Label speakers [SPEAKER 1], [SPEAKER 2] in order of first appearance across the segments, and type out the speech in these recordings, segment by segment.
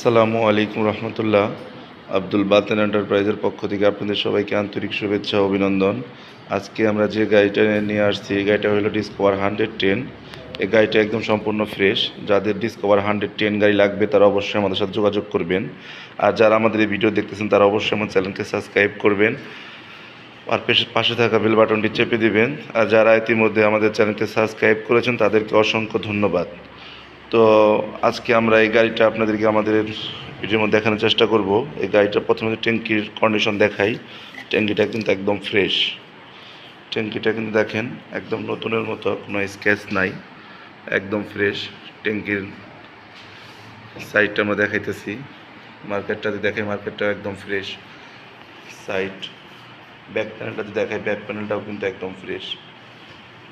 [SPEAKER 1] আসসালামু আলাইকুম রহমতুল্লাহ। আব্দুল বাতেন এন্টারপ্রাইজের পক্ষ থেকে আপনাদের সবাইকে আন্তরিক শুভেচ্ছা ও অভিনন্দন। আজকে আমরা যে গাড়িটা নিয়ে আসছি এই গাড়িটা হলো ডিসকভার 110। এই গাড়িটা একদম সম্পূর্ণ ফ্রেশ। যাদের ডিসকভার 110 গাড়ি লাগবে তারা অবশ্যই আমাদের সাথে যোগাযোগ করবেন। আর যারা আমাদের এই ভিডিও দেখতেছেন তারা অবশ্যই আমার চ্যানেলকে সাবস্ক্রাইব করবেন আর পাশে থাকা বেল বাটনটি চেপে দিবেন। আর যারা ইতিমধ্যে আমাদের চ্যানেলকে সাবস্ক্রাইব করেছেন তাদেরকে অসংখ্য ধন্যবাদ। তো আজকে আমরা এই গাড়িটা আপনাদেরকে আমাদের ভিডিওর মধ্যে দেখানোর চেষ্টা করব। এই গাড়িটা প্রথমে ট্যাঙ্কির কন্ডিশন দেখাই। ট্যাঙ্কিটা কিন্তু একদম ফ্রেশ। ট্যাঙ্কিটা কিন্তু দেখেন একদম নতুনের মতো, কোনো স্ক্র্যাচ নাই, একদম ফ্রেশ। ট্যাঙ্কির সাইডটা আমরা দেখাইতেছি, মার্কেটটাতে দেখাই, মার্কেটটা একদম ফ্রেশ। সাইড ব্যাক প্যানেলটাতে দেখাই, ব্যাক প্যানেলটাও কিন্তু একদম ফ্রেশ।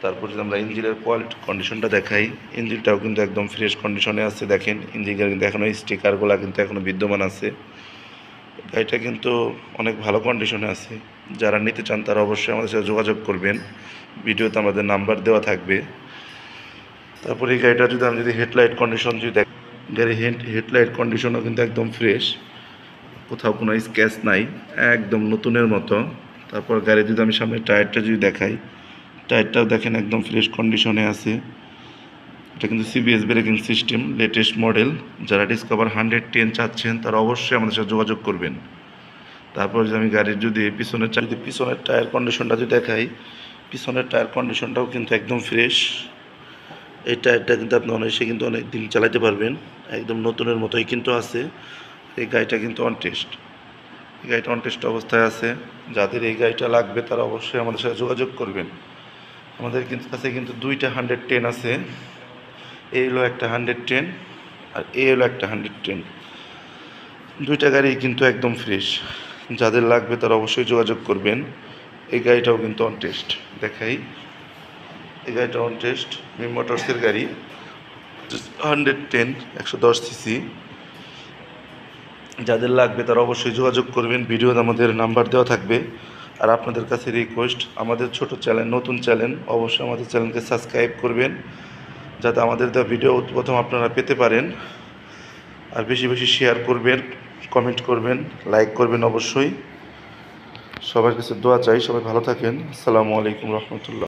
[SPEAKER 1] তারপর যদি আমরা ইঞ্জিনের কোয়ালিটি কন্ডিশনটা দেখাই, ইঞ্জিনটাও কিন্তু একদম ফ্রেশ কন্ডিশনে আছে। দেখেন ইঞ্জিনের কিন্তু এখনও স্টিকারগুলো কিন্তু এখনও বিদ্যমান আছে। গাড়িটা কিন্তু অনেক ভালো কন্ডিশনে আছে। যারা নিতে চান তারা অবশ্যই আমাদের সাথে যোগাযোগ করবেন। ভিডিওতে আমাদের নাম্বার দেওয়া থাকবে। তারপরে এই গাড়িটা যদি হেডলাইট কন্ডিশন যদি দেখ, গাড়ির হেডলাইট কন্ডিশনও কিন্তু একদম ফ্রেশ, কোথাও কোনো স্ক্র্যাচ নাই, একদম নতুনের মতো। তারপর গাড়ি যদি আমি সামনে টায়ারটা যদি দেখাই, টায়ারটাও দেখেন একদম ফ্রেশ কন্ডিশনে আছে। এটা কিন্তু CBS braking system, latest model. যারা ডিসকভার 110 চাচ্ছেন তারা অবশ্যই আমাদের সাথে যোগাযোগ করবেন। তারপর যদি আমি গাড়ির পিছনের টায়ার কন্ডিশনটা যদি দেখাই, পিছনের টায়ার কন্ডিশনটাও কিন্তু একদম ফ্রেশ। এই টায়ারটা কিন্তু আপনি অনেক দিন চালাতে পারবেন, একদম নতুনের মতোই কিন্তু আছে। এই গাড়িটা কিন্তু অনটেস্ট, এই গাড়িটা অনটেস্ট অবস্থায় আছে। যাদের এই গাড়িটা লাগবে তারা অবশ্যই আমাদের সাথে যোগাযোগ করবেন। আমাদের কাছে কিন্তু দুইটা 110 আছে। এই হলো একটা 110 আর এই হলো একটা 110। দুইটা গাড়ি কিন্তু একদম ফ্রেশ। যাদের লাগবে তারা অবশ্যই যোগাযোগ করবেন। এই গাড়িটাও কিন্তু অন টেস্ট দেখাই। এই গাড়িটা অন টেস্ট, মিম মোটরসের গাড়ি, 110 110 সিসি। যাদের লাগবে তারা অবশ্যই যোগাযোগ করবেন। ভিডিওতে আমাদের নাম্বার দেওয়া থাকবে। আর আপনাদের কাছে রিকোয়েস্ট, আমাদের ছোট চ্যানেল, নতুন চ্যানেল, অবশ্যই আমাদের চ্যানেলকে সাবস্ক্রাইব করবেন যাতে আমাদের দেওয়া ভিডিও প্রথম আপনারা পেতে পারেন। আর বেশি বেশি শেয়ার করবেন, কমেন্ট করবেন, লাইক করবেন অবশ্যই। সবার কাছে দোয়া চাই, সবাই ভালো থাকেন। আসসালামু আলাইকুম রহমতুল্লাহ।